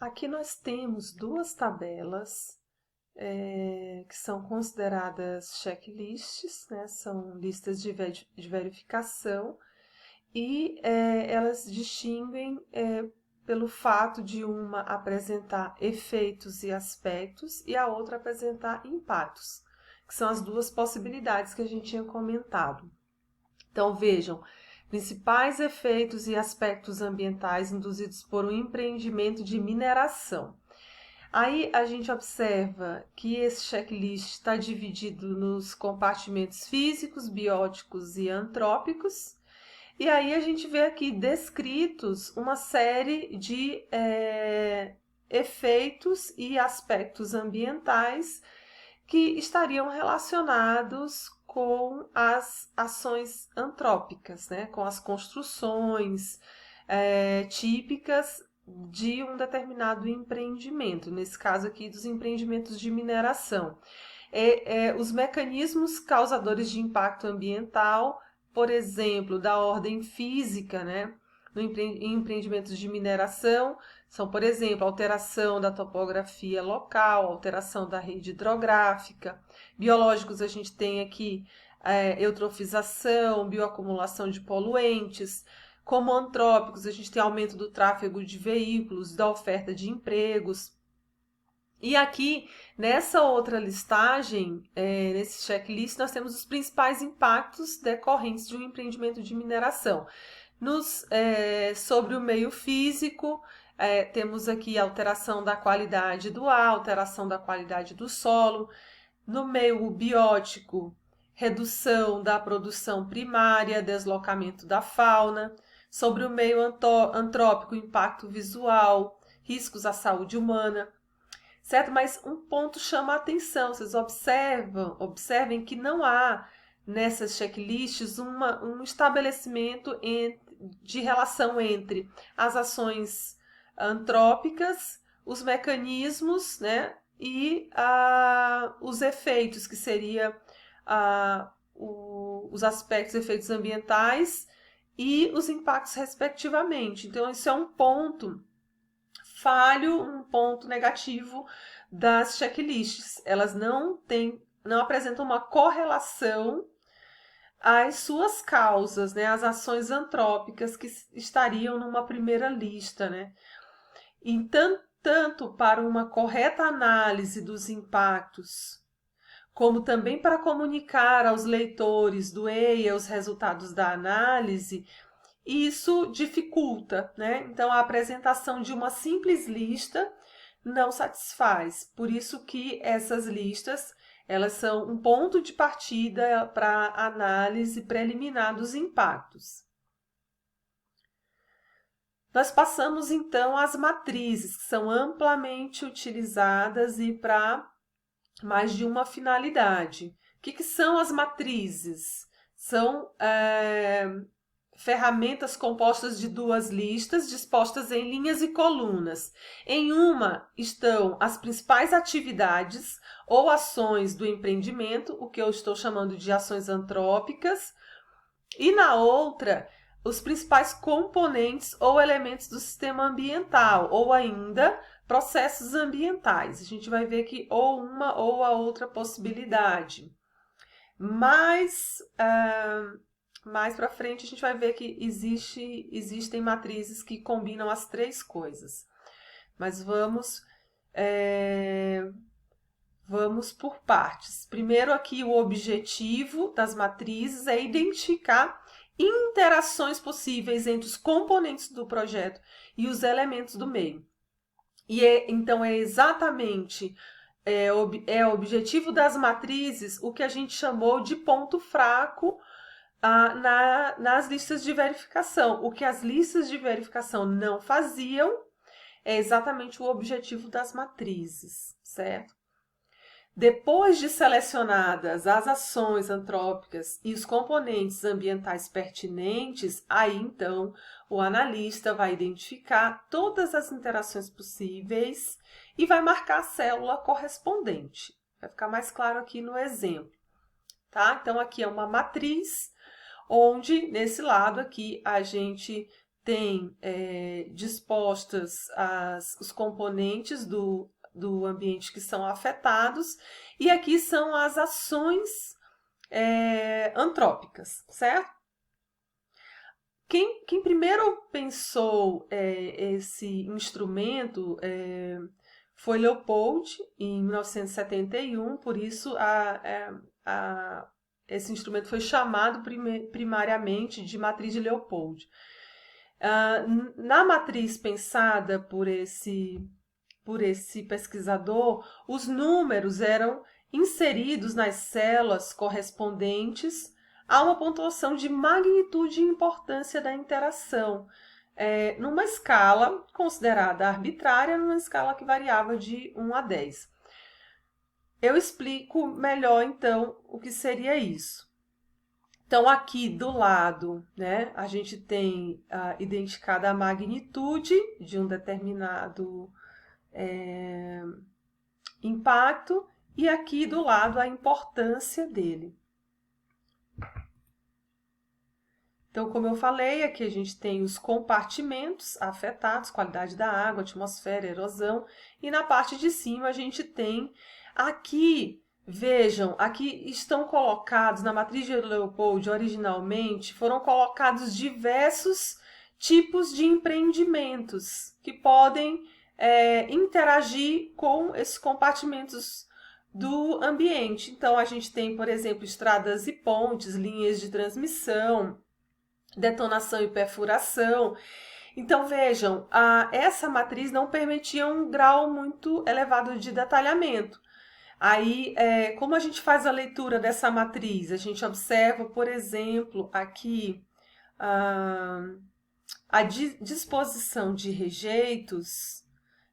Aqui nós temos duas tabelas que são consideradas checklists, né? São listas de verificação e elas distinguem pelo fato de uma apresentar efeitos e aspectos e a outra apresentar impactos, que são as duas possibilidades que a gente tinha comentado. Então, vejam, principais efeitos e aspectos ambientais induzidos por um empreendimento de mineração. Aí a gente observa que esse checklist está dividido nos compartimentos físicos, bióticos e antrópicos. E aí a gente vê aqui descritos uma série de efeitos e aspectos ambientais que estariam relacionados com as ações antrópicas, né? Com as construções típicas de um determinado empreendimento, nesse caso aqui dos empreendimentos de mineração. Os mecanismos causadores de impacto ambiental, por exemplo, da ordem física, né? Em empreendimentos de mineração, são, por exemplo, alteração da topografia local, alteração da rede hidrográfica. Biológicos, a gente tem aqui eutrofização, bioacumulação de poluentes. Como antrópicos, a gente tem aumento do tráfego de veículos, da oferta de empregos. E aqui, nessa outra listagem, nesse checklist, nós temos os principais impactos decorrentes de um empreendimento de mineração. Sobre o meio físico, temos aqui alteração da qualidade do ar, alteração da qualidade do solo. No meio biótico, redução da produção primária, deslocamento da fauna. Sobre o meio antrópico, impacto visual, riscos à saúde humana. Certo? Mas um ponto chama a atenção, vocês observem que não há nessas checklists um estabelecimento de relação entre as ações antrópicas, os mecanismos, né, e os efeitos, que seria os aspectos, efeitos ambientais e os impactos respectivamente. Então, isso é um ponto falho, um ponto negativo das checklists. Elas não apresentam uma correlação às suas causas, né, às ações antrópicas que estariam numa primeira lista, né? Então, tanto para uma correta análise dos impactos, como também para comunicar aos leitores do EIA os resultados da análise, isso dificulta, né? Então, a apresentação de uma simples lista não satisfaz. Por isso que essas listas, elas são um ponto de partida para análise preliminar dos impactos. Nós passamos, então, às matrizes, que são amplamente utilizadas e para mais de uma finalidade. O que são as matrizes? São ferramentas compostas de duas listas dispostas em linhas e colunas. Em uma estão as principais atividades ou ações do empreendimento, o que eu estou chamando de ações antrópicas, e na outra, os principais componentes ou elementos do sistema ambiental, ou ainda processos ambientais. A gente vai ver aqui ou uma ou a outra possibilidade. Mas mais para frente a gente vai ver que existem matrizes que combinam as três coisas. Mas vamos por partes. Primeiro aqui o objetivo das matrizes é identificar interações possíveis entre os componentes do projeto e os elementos do meio. E então é exatamente o objetivo das matrizes o que a gente chamou de ponto fraco nas listas de verificação. O que as listas de verificação não faziam é exatamente o objetivo das matrizes, certo? Depois de selecionadas as ações antrópicas e os componentes ambientais pertinentes, aí então o analista vai identificar todas as interações possíveis e vai marcar a célula correspondente. Vai ficar mais claro aqui no exemplo, tá? Então aqui é uma matriz onde nesse lado aqui a gente tem dispostas os componentes do ambiente que são afetados, e aqui são as ações antrópicas, certo? Quem primeiro pensou esse instrumento foi Leopold, em 1971, por isso esse instrumento foi chamado primariamente de matriz de Leopold. Na matriz pensada por esse pesquisador, os números eram inseridos nas células correspondentes a uma pontuação de magnitude e importância da interação, numa escala considerada arbitrária, numa escala que variava de 1 a 10. Eu explico melhor, então, o que seria isso. Então, aqui do lado, né, a gente tem identificada a magnitude de um determinado impacto, e aqui do lado a importância dele. Então, como eu falei, aqui a gente tem os compartimentos afetados, qualidade da água, atmosfera, erosão, e na parte de cima a gente tem aqui, vejam, aqui estão colocados, na matriz de Leopold originalmente, foram colocados diversos tipos de empreendimentos que podem interagir com esses compartimentos do ambiente. Então, a gente tem, por exemplo, estradas e pontes, linhas de transmissão, detonação e perfuração. Então, vejam, essa matriz não permitia um grau muito elevado de detalhamento. Aí, como a gente faz a leitura dessa matriz? A gente observa, por exemplo, aqui a disposição de rejeitos,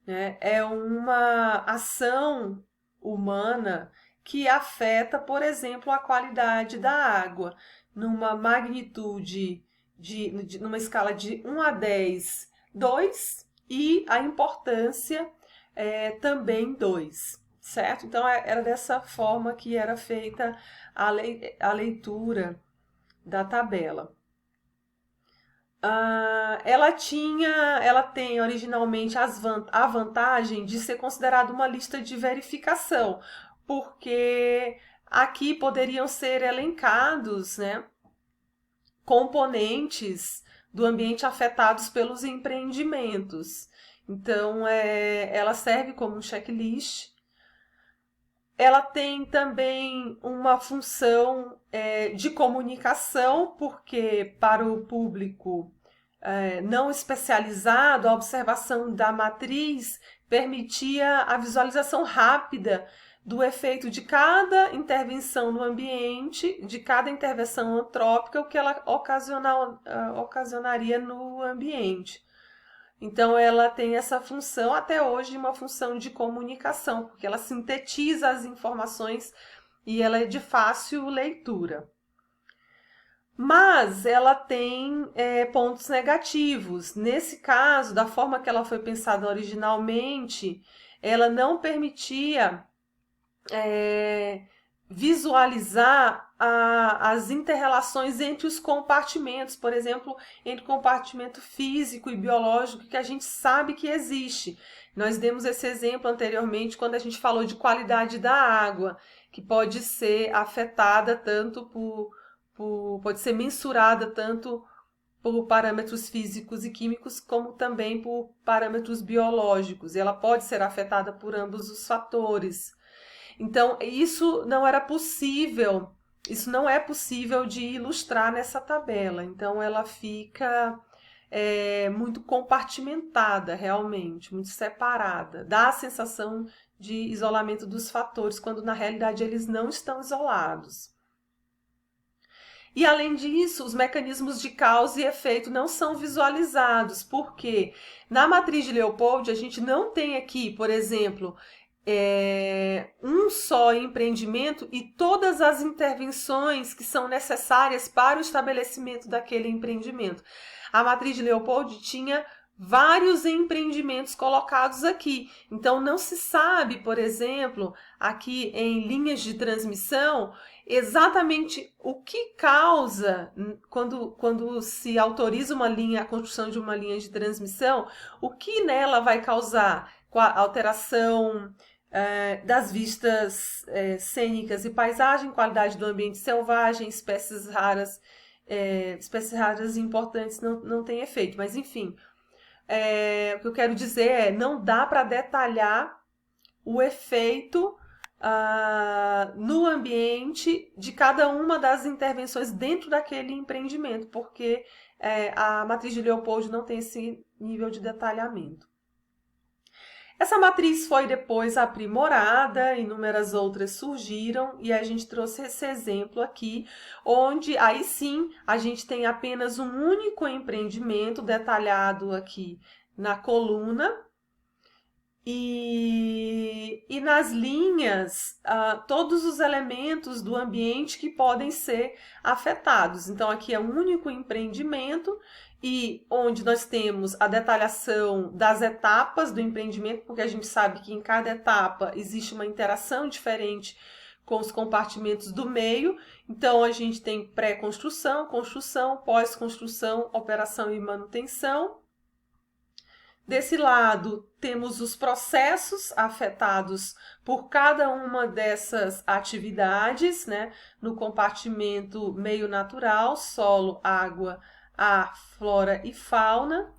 né, é uma ação humana que afeta, por exemplo, a qualidade da água, numa magnitude numa escala de 1 a 10, 2, e a importância também 2, certo? Então, era dessa forma que era feita a leitura da tabela. Ela tem originalmente a vantagem de ser considerada uma lista de verificação, porque aqui poderiam ser elencados, né, componentes do ambiente afetados pelos empreendimentos. Então, ela serve como um checklist. Ela tem também uma função de comunicação, porque para o público não especializado, a observação da matriz permitia a visualização rápida do efeito de cada intervenção no ambiente, de cada intervenção antrópica, o que ela ocasionaria no ambiente. Então, ela tem essa função, até hoje, uma função de comunicação, porque ela sintetiza as informações e ela é de fácil leitura. Mas ela tem pontos negativos. Nesse caso, da forma que ela foi pensada originalmente, ela não permitia visualizar as interrelações entre os compartimentos, por exemplo, entre o compartimento físico e biológico, que a gente sabe que existe. Nós demos esse exemplo anteriormente quando a gente falou de qualidade da água, que pode ser afetada tanto pode ser mensurada tanto por parâmetros físicos e químicos, como também por parâmetros biológicos, e ela pode ser afetada por ambos os fatores. Então, isso não é possível de ilustrar nessa tabela. Então, ela fica muito compartimentada, realmente, muito separada. Dá a sensação de isolamento dos fatores, quando na realidade eles não estão isolados. E, além disso, os mecanismos de causa e efeito não são visualizados, porque na matriz de Leopold a gente não tem aqui, por exemplo, um só empreendimento e todas as intervenções que são necessárias para o estabelecimento daquele empreendimento. A matriz de Leopold tinha vários empreendimentos colocados aqui. Então, não se sabe, por exemplo, aqui em linhas de transmissão, exatamente o que causa, quando se autoriza uma linha, a construção de uma linha de transmissão, o que nela vai causar com a alteração das vistas cênicas e paisagem, qualidade do ambiente selvagem, espécies raras e importantes não tem efeito. Mas, enfim, o que eu quero dizer não dá para detalhar o efeito no ambiente de cada uma das intervenções dentro daquele empreendimento, porque a matriz de Leopold não tem esse nível de detalhamento. Essa matriz foi depois aprimorada, inúmeras outras surgiram e a gente trouxe esse exemplo aqui, onde aí sim a gente tem apenas um único empreendimento detalhado aqui na coluna e nas linhas todos os elementos do ambiente que podem ser afetados. Então aqui é um único empreendimento e onde nós temos a detalhação das etapas do empreendimento, porque a gente sabe que em cada etapa existe uma interação diferente com os compartimentos do meio. Então a gente tem pré-construção, construção, pós-construção, operação e manutenção. Desse lado, temos os processos afetados por cada uma dessas atividades, né? No compartimento meio natural, solo, água, ar, flora e fauna.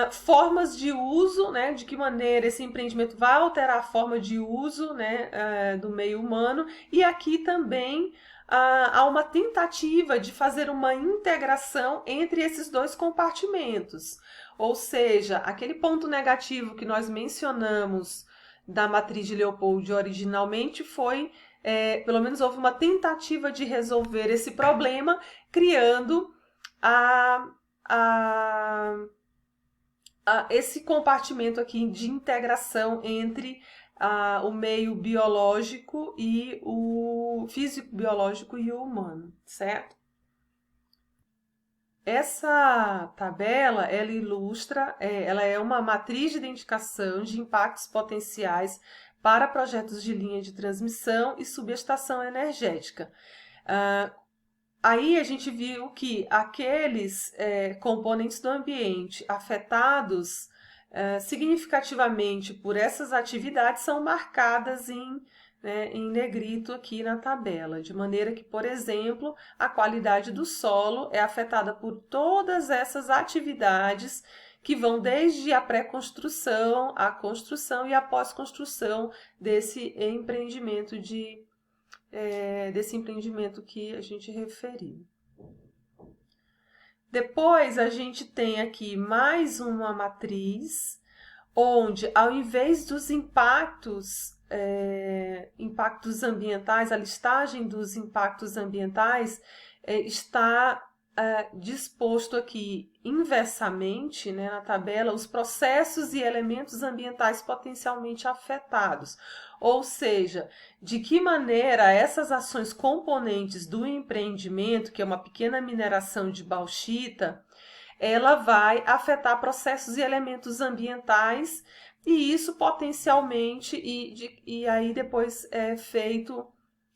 Formas de uso, né? De que maneira esse empreendimento vai alterar a forma de uso, né? Do meio humano. E aqui também há uma tentativa de fazer uma integração entre esses dois compartimentos. Ou seja, aquele ponto negativo que nós mencionamos da matriz de Leopold originalmente foi, pelo menos houve uma tentativa de resolver esse problema, criando esse compartimento aqui de integração entre o meio biológico e o físico-biológico e o humano, certo? Essa tabela, ela ilustra, ela é uma matriz de identificação de impactos potenciais para projetos de linha de transmissão e subestação energética. Aí a gente viu que aqueles componentes do ambiente afetados significativamente por essas atividades são marcadas em negrito aqui na tabela, de maneira que, por exemplo, a qualidade do solo é afetada por todas essas atividades que vão desde a pré-construção, a construção e a pós-construção desse empreendimento que a gente referiu. Depois a gente tem aqui mais uma matriz, onde ao invés dos impactos ambientais, a listagem dos impactos ambientais está disposto aqui inversamente, né, na tabela, os processos e elementos ambientais potencialmente afetados. Ou seja, de que maneira essas ações componentes do empreendimento, que é uma pequena mineração de bauxita, ela vai afetar processos e elementos ambientais, e isso potencialmente, e aí depois é feito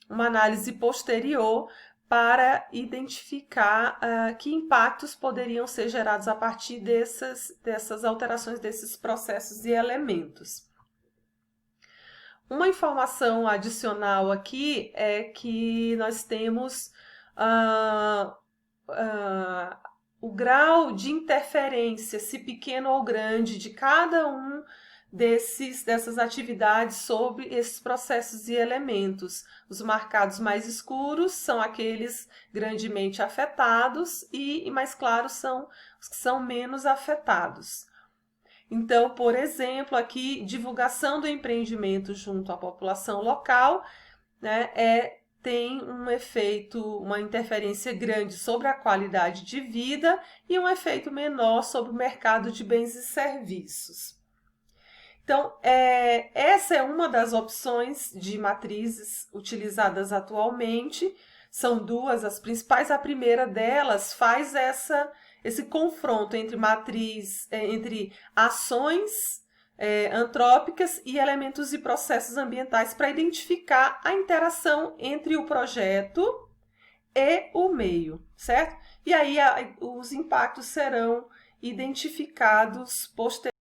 uma análise posterior para identificar que impactos poderiam ser gerados a partir dessas alterações desses processos e elementos. Uma informação adicional aqui é que nós temos o grau de interferência, se pequeno ou grande, de cada um dessas atividades sobre esses processos e elementos. Os marcados mais escuros são aqueles grandemente afetados e mais claros são os que são menos afetados. Então, por exemplo, aqui, divulgação do empreendimento junto à população local, né, tem um efeito, uma interferência grande sobre a qualidade de vida e um efeito menor sobre o mercado de bens e serviços. Então, essa é uma das opções de matrizes utilizadas atualmente. São duas as principais. A primeira delas faz esse confronto entre ações antrópicas e elementos e processos ambientais para identificar a interação entre o projeto e o meio, certo? E aí os impactos serão identificados posteriormente.